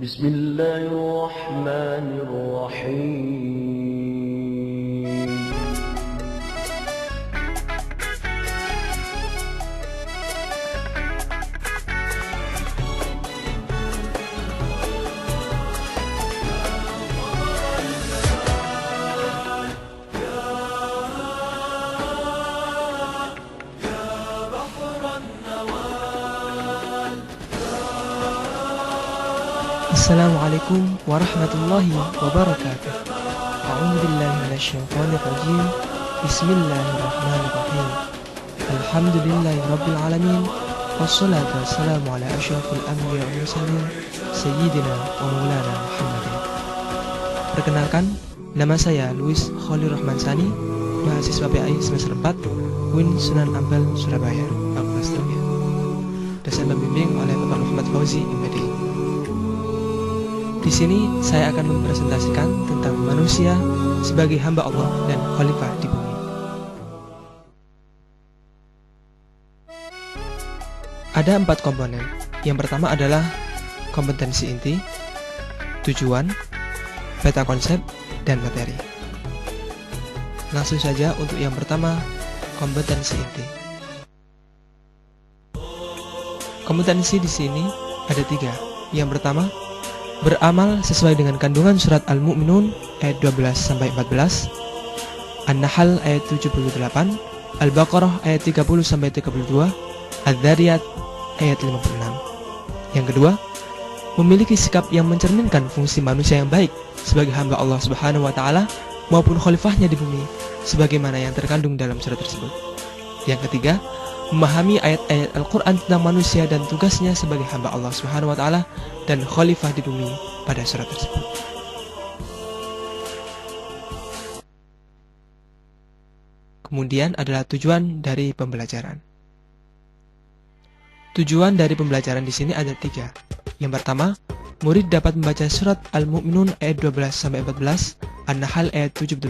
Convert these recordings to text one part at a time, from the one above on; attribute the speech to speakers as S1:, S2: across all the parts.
S1: بسم الله الرحمن الرحيم
S2: Assalamualaikum warahmatullahi wabarakatuh. A'udzubillahi minasyaitonir rajim. Bismillahirrahmanirrahim. Alhamdulillahi rabbil alamin. Wassalatu wassalamu ala asyrafil anbiya'i wal mursalin sayyidina wa maulana Muhammadin. Perkenalkan, nama saya Luis Khalil Rahman Sani, mahasiswa PAI semester 4 UIN Sunan Ampel, Surabaya, Fakultas Tarbiyah. Dosen pembimbing oleh Bapak Muhammad Fauzi MPD. Di sini saya akan mempresentasikan tentang manusia sebagai hamba Allah dan khalifah di bumi. Ada 4 komponen. Yang pertama adalah kompetensi inti, tujuan, peta konsep, dan materi. Langsung saja untuk yang pertama, kompetensi inti. Kompetensi di sini ada 3. Yang pertama, beramal sesuai dengan kandungan surat Al-Mu'minun ayat 12-14, An-Nahl ayat 78, Al-Baqarah ayat 30-32, Adz-Dzariyat ayat 56. Yang kedua, memiliki sikap yang mencerminkan fungsi manusia yang baik sebagai hamba Allah Subhanahu wa taala maupun khalifahnya di bumi sebagaimana yang terkandung dalam surat tersebut. Yang ketiga, memahami ayat-ayat Al-Quran tentang manusia dan tugasnya sebagai hamba Allah Subhanahu wa taala dan khalifah di bumi pada surat tersebut. Kemudian adalah tujuan dari pembelajaran. Tujuan dari pembelajaran di sini ada 3. Yang pertama, murid dapat membaca surat Al-Mu'minun ayat 12-14, An-Nahl ayat 78,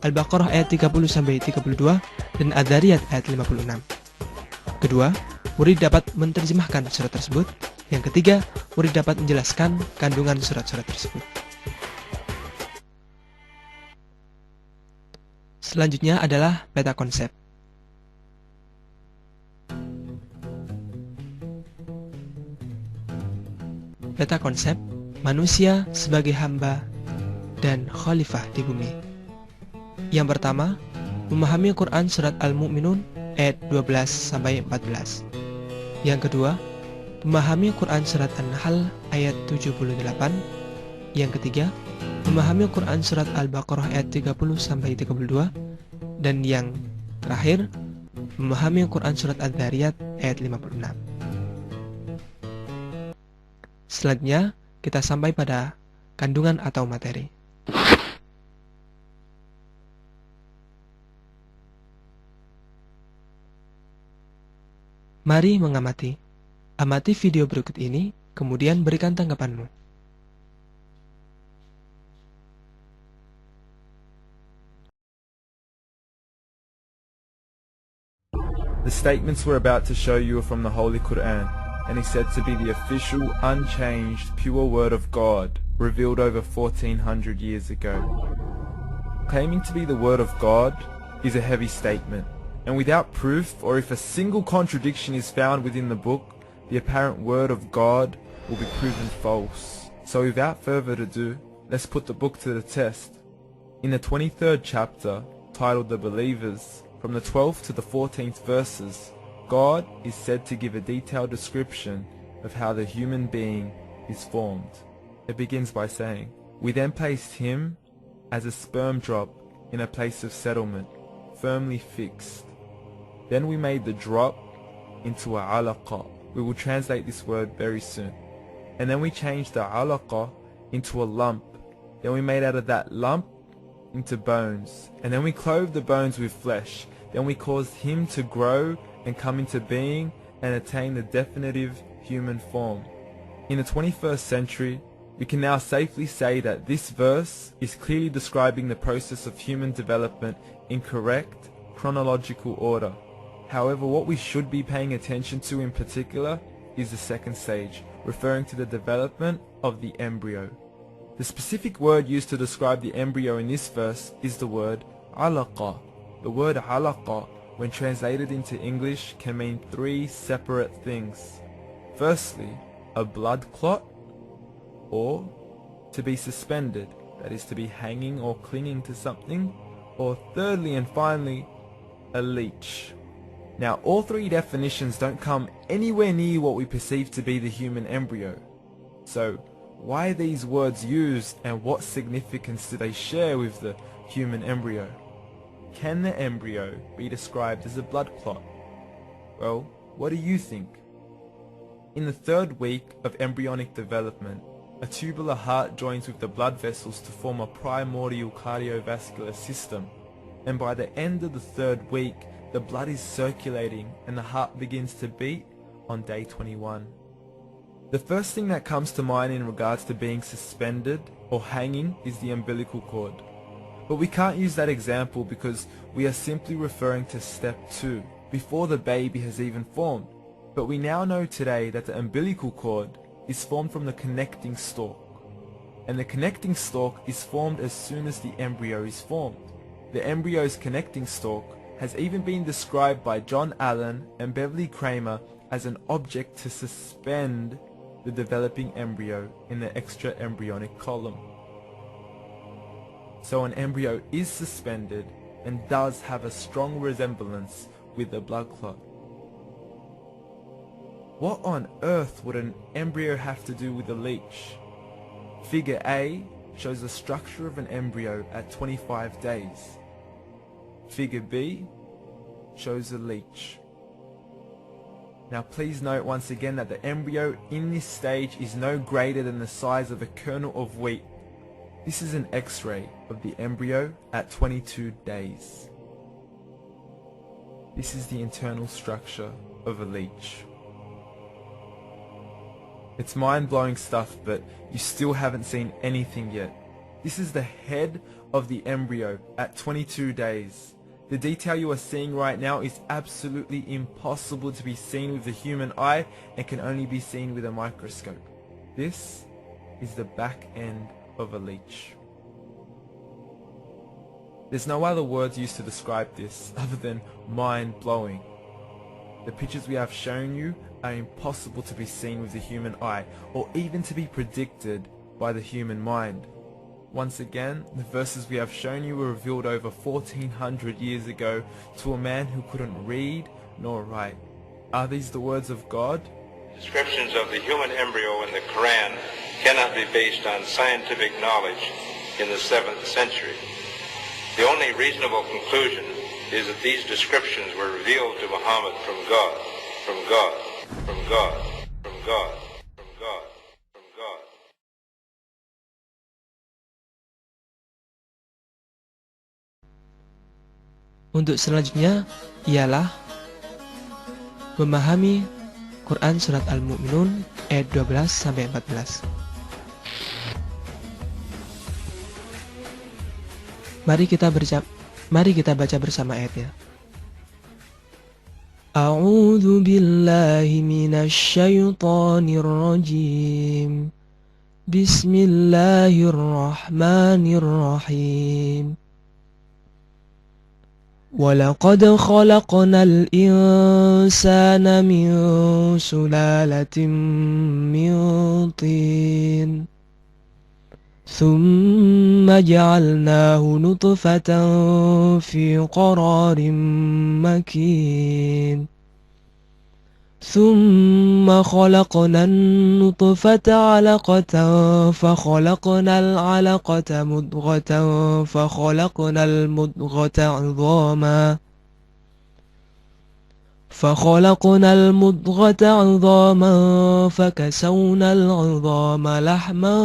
S2: Al-Baqarah ayat 30-32, dan Adz-Dzariyat ayat 56. Kedua, murid dapat menerjemahkan surat tersebut. Yang ketiga, murid dapat menjelaskan kandungan surat-surat tersebut. Selanjutnya adalah peta konsep. Peta konsep, manusia sebagai hamba dan khalifah di bumi. Yang pertama, memahami Quran surat Al-Mu'minun ayat 12-14. Yang kedua, memahami Quran surat An-Nahl ayat 78. Yang ketiga, memahami Quran surat Al-Baqarah ayat 30-32. Dan yang terakhir, memahami Quran surat Adz-Dzariyat ayat 56. Selanjutnya, kita sampai pada kandungan atau materi. Mari mengamati. Amati video berikut ini, kemudian berikan tanggapanmu.
S3: The statements we're about to show you are from the Holy Quran, and is said to be the official, unchanged, pure word of God, revealed over 1400 years ago. Claiming to be the word of God is a heavy statement. And without proof, or if a single contradiction is found within the book, the apparent word of God will be proven false. So without further ado, let's put the book to the test. In the 23rd chapter, titled The Believers, from the 12th to the 14th verses, God is said to give a detailed description of how the human being is formed. It begins by saying, "We then placed him as a sperm drop in a place of settlement, firmly fixed. Then we made the drop into a alaqa." We will translate this word very soon. "And then we changed the alaqa into a lump. Then we made out of that lump into bones. And then we clothed the bones with flesh. Then we caused him to grow and come into being and attain the definitive human form." In the 21st century, we can now safely say that this verse is clearly describing the process of human development in correct chronological order. However, what we should be paying attention to in particular is the second stage, referring to the development of the embryo. The specific word used to describe the embryo in this verse is the word alaqa. The word alaqa, when translated into English, can mean three separate things. Firstly, a blood clot, or to be suspended, that is to be hanging or clinging to something, or thirdly and finally, a leech. Now, all three definitions don't come anywhere near what we perceive to be the human embryo. So, why are these words used, and what significance do they share with the human embryo? Can the embryo be described as a blood clot? Well, what do you think? In the third week of embryonic development, a tubular heart joins with the blood vessels to form a primordial cardiovascular system, and by the end of the third week, the blood is circulating and the heart begins to beat on day 21. The first thing that comes to mind in regards to being suspended or hanging is the umbilical cord. But we can't use that example because we are simply referring to step 2, before the baby has even formed. But we now know today that the umbilical cord is formed from the connecting stalk. And the connecting stalk is formed as soon as the embryo is formed. The embryo's connecting stalk has even been described by John Allen and Beverly Kramer as an object to suspend the developing embryo in the extra-embryonic column. So an embryo is suspended and does have a strong resemblance with a blood clot. What on earth would an embryo have to do with a leech? Figure A shows the structure of an embryo at 25 days. Figure B shows a leech. Now please note once again that the embryo in this stage is no greater than the size of a kernel of wheat. This is an X-ray of the embryo at 22 days. This is the internal structure of a leech. It's mind-blowing stuff, but you still haven't seen anything yet. This is the head of the embryo at 22 days. The detail you are seeing right now is absolutely impossible to be seen with the human eye and can only be seen with a microscope. This is the back end of a leech. There's no other words used to describe this other than mind-blowing. The pictures we have shown you are impossible to be seen with the human eye or even to be predicted by the human mind. Once again, the verses we have shown you were revealed over 1400 years ago to a man who couldn't read nor write. Are these the words of God?
S4: Descriptions of the human embryo in the Quran cannot be based on scientific knowledge in the 7th century. The only reasonable conclusion is that these descriptions were revealed to Muhammad from God, from God, from God, from God, from God, from God.
S2: Untuk selanjutnya ialah memahami Quran Surat Al-Mu'minun ayat 12-14. Mari kita baca bersama ayatnya. A'udzu billahi minasy syaithanir rajim. Bismillahirrahmanirrahim. وَلَقَدْ خَلَقْنَا الْإِنسَانَ مِنْ سُلَالَةٍ مِنْ طِينٍ ثُمَّ جَعَلْنَاهُ نُطْفَةً فِي قَرَارٍ مَكِينٍ ثُمَّ خَلَقْنَا النُّطْفَةَ عَلَقَةً فَخَلَقْنَا الْعَلَقَةَ مُضْغَةً فَخَلَقْنَا الْمُضْغَةَ عِظَامًا فَكَسَوْنَا الْعِظَامَ لَحْمًا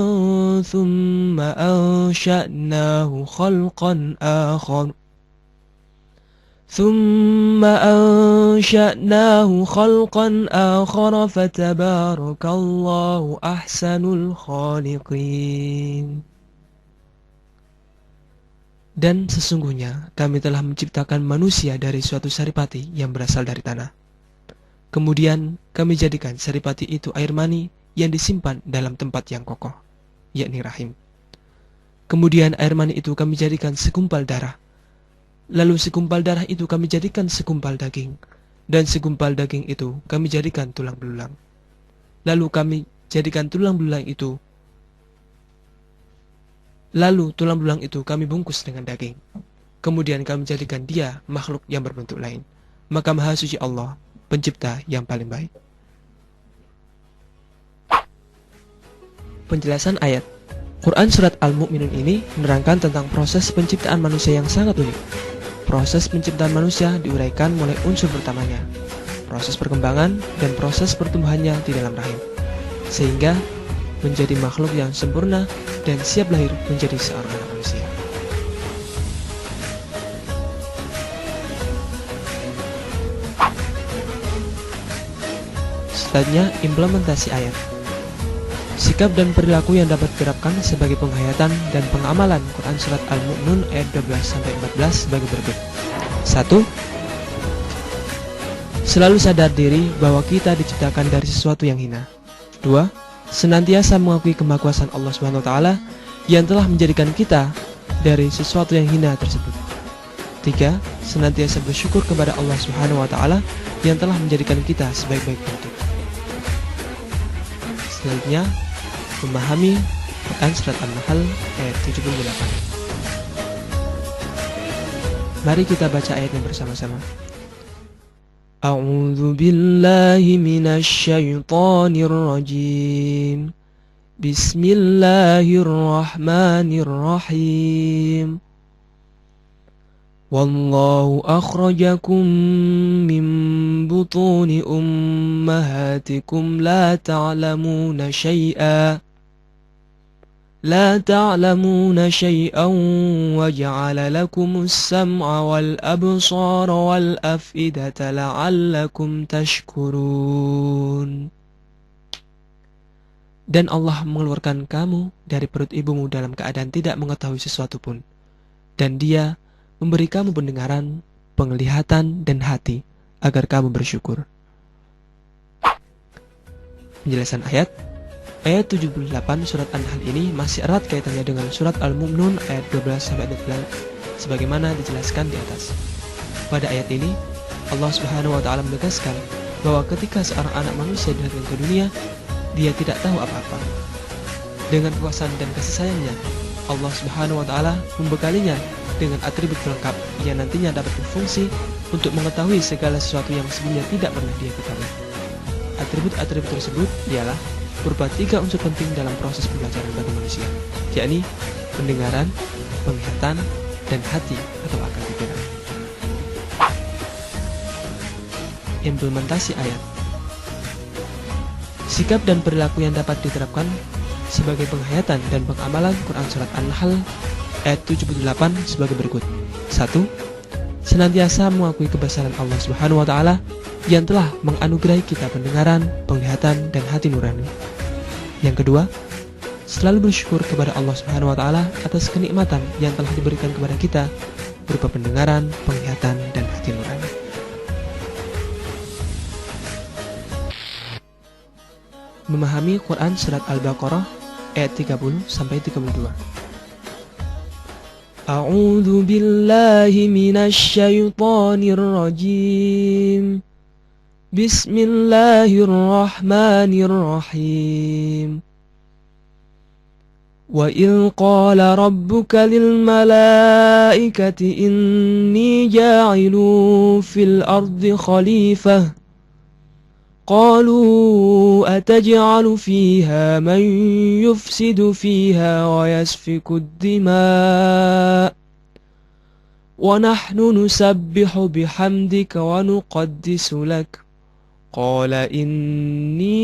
S2: ثُمَّ أَنشَأْنَاهُ خَلْقًا آخَرَ فَتَبَارَكَ اللَّهُ أَحْسَنُ الْخَالِقِينَ. Dan sesungguhnya kami telah menciptakan manusia dari suatu saripati yang berasal dari tanah. Kemudian kami jadikan saripati itu air mani yang disimpan dalam tempat yang kokoh, yakni rahim. Kemudian air mani itu kami jadikan segumpal darah. Lalu segumpal darah itu kami jadikan segumpal daging, dan segumpal daging itu kami jadikan tulang belulang. Lalu tulang belulang itu kami bungkus dengan daging. Kemudian kami jadikan dia makhluk yang berbentuk lain. Maka Maha Suci Allah, pencipta yang paling baik. Penjelasan ayat Quran Surat Al-Mu'minun ini menerangkan tentang proses penciptaan manusia yang sangat unik. Proses penciptaan manusia diuraikan mulai unsur pertamanya, proses perkembangan dan proses pertumbuhannya di dalam rahim, sehingga menjadi makhluk yang sempurna dan siap lahir menjadi seorang anak manusia. Selanjutnya, implementasi ayat. Sikap dan perilaku yang dapat diterapkan sebagai penghayatan dan pengamalan Quran Surat Al-Mu'minun ayat 12-14 sebagai berikut. 1. Selalu sadar diri bahwa kita diciptakan dari sesuatu yang hina. 2. Senantiasa mengakui kemahakuasaan Allah Subhanahu wa taala yang telah menjadikan kita dari sesuatu yang hina tersebut. 3. Senantiasa bersyukur kepada Allah Subhanahu wa taala yang telah menjadikan kita sebaik-baik bentuk. Selanjutnya, memahami Quran Surat An-Nahl ayat 78. Mari kita baca ayatnya bersama-sama. A'udzu billahi minasy syaithanir rajim. Bismillahirrahmanirrahim. Wallahu akhrajakum min butuni ummahatikum la ta'lamuna syai'an wa ja'ala lakumus sam'a wal absara wal af'idata la'allakum tashkurun. Dan Allah mengeluarkan kamu dari perut ibumu dalam keadaan tidak mengetahui sesuatu pun, dan Dia memberi kamu pendengaran, penglihatan, dan hati agar kamu bersyukur. Penjelasan ayat 78 surat An-Nahl ini masih erat kaitannya dengan surat Al-Mu'minun ayat 12-14 sebagaimana dijelaskan di atas. Pada ayat ini, Allah Subhanahu wa taala menegaskan bahwa ketika seorang anak manusia datang ke dunia, dia tidak tahu apa-apa. Dengan kekuasaan dan kasih sayangnya, Allah Subhanahu wa taala membekalinya dengan atribut pelengkap yang nantinya dapat berfungsi untuk mengetahui segala sesuatu yang sebelumnya tidak pernah dia ketahui. Atribut-atribut tersebut ialah berupa 3 unsur penting dalam proses pembelajaran bagi manusia, yakni pendengaran, penglihatan, dan hati atau akal pikiran. Implementasi ayat. Sikap dan perilaku yang dapat diterapkan sebagai penghayatan dan pengamalan Quran Surat An-Nahl ayat 78 sebagai berikut. 1. Senantiasa mengakui kebesaran Allah Subhanahu wa taala yang telah menganugerahi kita pendengaran, penglihatan, dan hati nurani. Yang kedua, selalu bersyukur kepada Allah Subhanahu wa taala atas kenikmatan yang telah diberikan kepada kita berupa pendengaran, penglihatan, dan hati nurani. Memahami Quran Surat Al-Baqarah ayat 30-32. A'udzu billahi minasy syaithanir rajim. Bismillahirrahmanirrahim. Wa idh qala rabbuka lil malaikati inni ja'ilun fil ardi khalifah. قالوا أتجعل فيها من يفسد فيها ويسفك الدماء ونحن نسبح بحمدك ونقدس لك قال إني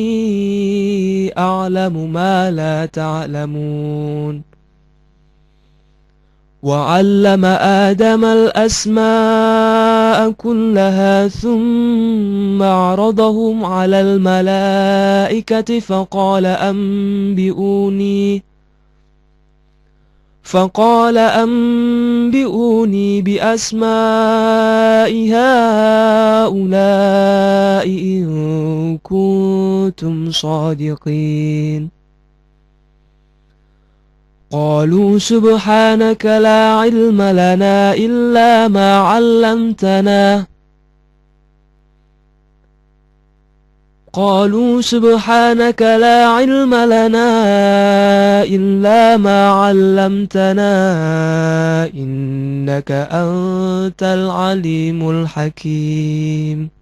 S2: أعلم ما لا تعلمون وعلم آدم الأسماء كلها ثم عرضهم على الملائكة فقال أنبئوني بأسماء هؤلاء إن كنتم صادقين قالوا سبحانك لا علم لنا إلا ما علمتنا قالوا سبحانك لا علم لنا إلا ما علمتنا إنك أنت العليم الحكيم.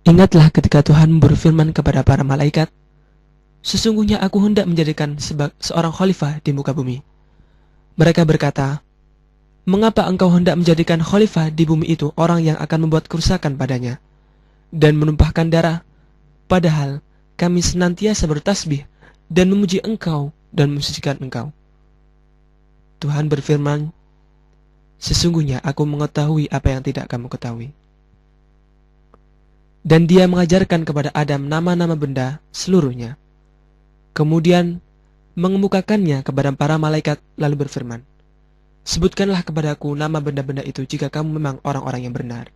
S2: Ingatlah ketika Tuhan berfirman kepada para malaikat, sesungguhnya aku hendak menjadikan seorang khalifah di muka bumi. Mereka berkata, mengapa engkau hendak menjadikan khalifah di bumi itu orang yang akan membuat kerusakan padanya dan menumpahkan darah, padahal kami senantiasa bertasbih dan memuji engkau dan mensucikan engkau. Tuhan berfirman, sesungguhnya aku mengetahui apa yang tidak kamu ketahui. Dan dia mengajarkan kepada Adam nama-nama benda seluruhnya. Kemudian mengemukakannya kepada para malaikat lalu berfirman, sebutkanlah kepadaku nama benda-benda itu jika kamu memang orang-orang yang benar.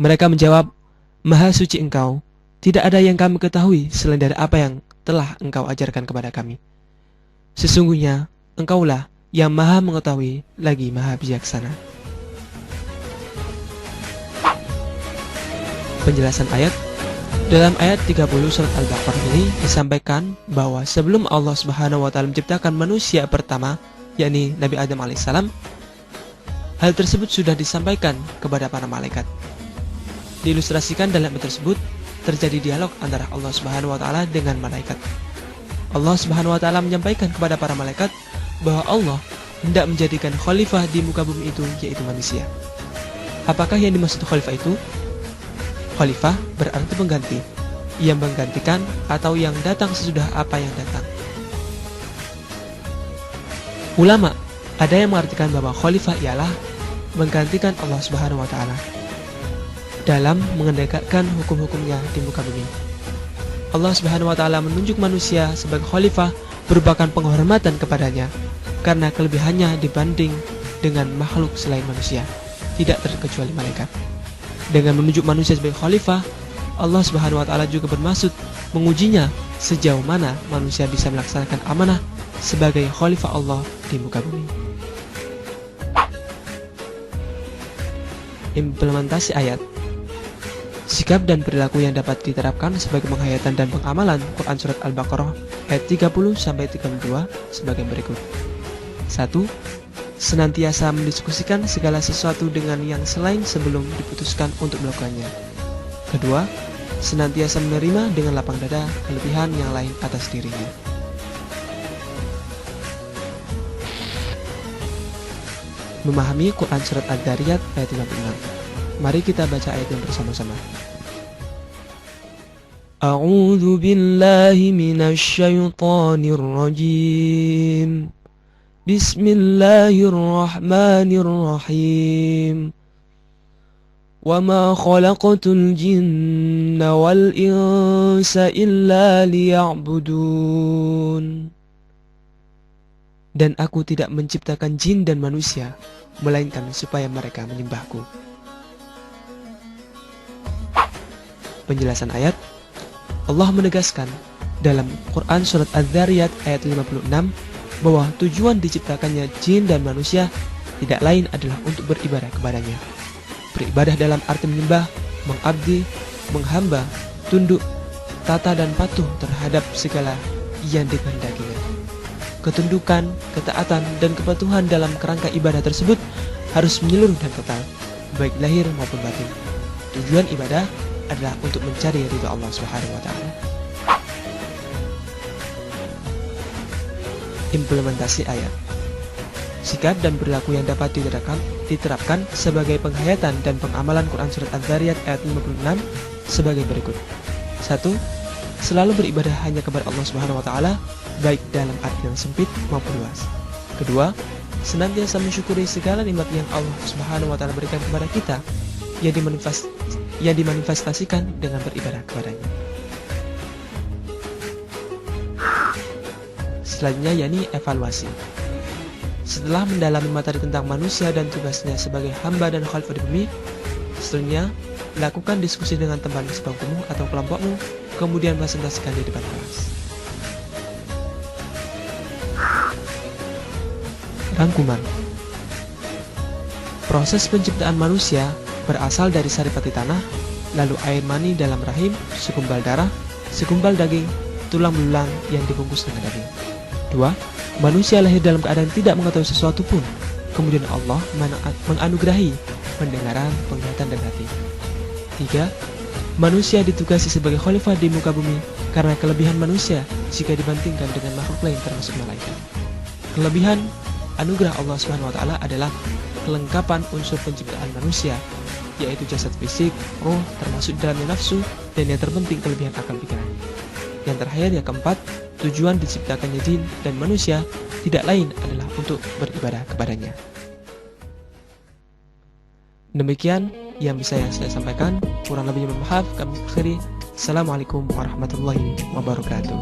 S2: Mereka menjawab, Maha suci engkau, tidak ada yang kami ketahui selain dari apa yang telah engkau ajarkan kepada kami. Sesungguhnya engkaulah yang maha mengetahui lagi maha bijaksana. Penjelasan ayat. Dalam ayat 30 surat Al-Baqarah ini disampaikan bahwa sebelum Allah Subhanahu wa taala menciptakan manusia pertama, yakni Nabi Adam alaihissalam, hal tersebut sudah disampaikan kepada para malaikat. Diilustrasikan dalam ayat tersebut terjadi dialog antara Allah Subhanahu wa taala dengan malaikat. Allah Subhanahu wa taala menyampaikan kepada para malaikat bahwa Allah hendak menjadikan khalifah di muka bumi itu, yaitu manusia. Apakah yang dimaksud khalifah itu? Khalifah berarti pengganti, yang menggantikan atau yang datang sesudah apa yang datang. Ulama ada yang mengartikan bahwa khalifah ialah menggantikan Allah Subhanahu wa taala dalam menegakkan hukum-hukumnya di muka bumi. Allah Subhanahu wa taala menunjuk manusia sebagai khalifah merupakan penghormatan kepadanya karena kelebihannya dibanding dengan makhluk selain manusia, tidak terkecuali malaikat. Dengan menunjuk manusia sebagai khalifah, Allah Subhanahu wa taala juga bermaksud mengujinya sejauh mana manusia bisa melaksanakan amanah sebagai khalifah Allah di muka bumi. Implementasi ayat. Sikap dan perilaku yang dapat diterapkan sebagai penghayatan dan pengamalan Quran Surat Al-Baqarah ayat 30-32 sebagai berikut. 1. Senantiasa mendiskusikan segala sesuatu dengan yang selain sebelum diputuskan untuk melakukannya. Kedua, senantiasa menerima dengan lapang dada kelebihan yang lain atas dirinya. Memahami Quran Surat Ad-Dariyat ayat 56. Mari kita baca ayatnya bersama-sama. A'udzu billahi minasy syaithanir rajim. Bismillahirrahmanirrahim. Wa ma khalaqtul jinna wal insa illa liya'budun. Dan aku tidak menciptakan jin dan manusia melainkan supaya mereka menyembahku. Penjelasan ayat. Allah menegaskan dalam Quran Surat Adz-Dzariyat ayat 56 bahwa tujuan diciptakannya jin dan manusia tidak lain adalah untuk beribadah kepadanya. Beribadah dalam arti menyembah, mengabdi, menghamba, tunduk, tata dan patuh terhadap segala yang dikehendakinya. Ketundukan, ketaatan, dan kepatuhan dalam kerangka ibadah tersebut harus menyeluruh dan total, baik lahir maupun batin. Tujuan ibadah adalah untuk mencari ridha Allah Subhanahu wa taala. Implementasi ayat. Sikap dan perilaku yang dapat diterapkan sebagai penghayatan dan pengamalan Quran Surat Adz-Dzariyat ayat 56 sebagai berikut. 1. Selalu beribadah hanya kepada Allah Subhanahu wa taala, baik dalam arti yang sempit maupun luas. Kedua, senantiasa mensyukuri segala nikmat yang Allah Subhanahu wa taala berikan kepada kita yang dimanifestasikan dengan beribadah kepadanya. Selanjutnya yakni evaluasi. Setelah mendalami materi tentang manusia dan tugasnya sebagai hamba dan khalifah di bumi, selanjutnya lakukan diskusi dengan teman sebangkumu atau kelompokmu, kemudian presentasikan di depan kelas. Rangkuman. Proses penciptaan manusia berasal dari saripati tanah, lalu air mani dalam rahim, segumpal darah, segumpal daging, tulang belulang yang dibungkus dengan daging. 2. Manusia lahir dalam keadaan tidak mengetahui sesuatu pun. Kemudian Allah menganugerahi pendengaran, penglihatan, dan hati. 3. Manusia ditugasi sebagai khalifah di muka bumi karena kelebihan manusia jika dibandingkan dengan makhluk lain termasuk malaikat. Kelebihan anugerah Allah SWT adalah kelengkapan unsur penciptaan manusia, yaitu jasad fisik, roh, termasuk dalamnya nafsu, dan yang terpenting kelebihan akal pikiran. Yang terakhir, yang keempat, tujuan diciptakannya jin dan manusia tidak lain adalah untuk beribadah kepadanya. Demikian yang bisa saya sampaikan, kurang lebihnya mohon maaf, kami akhiri. Assalamualaikum warahmatullahi wabarakatuh.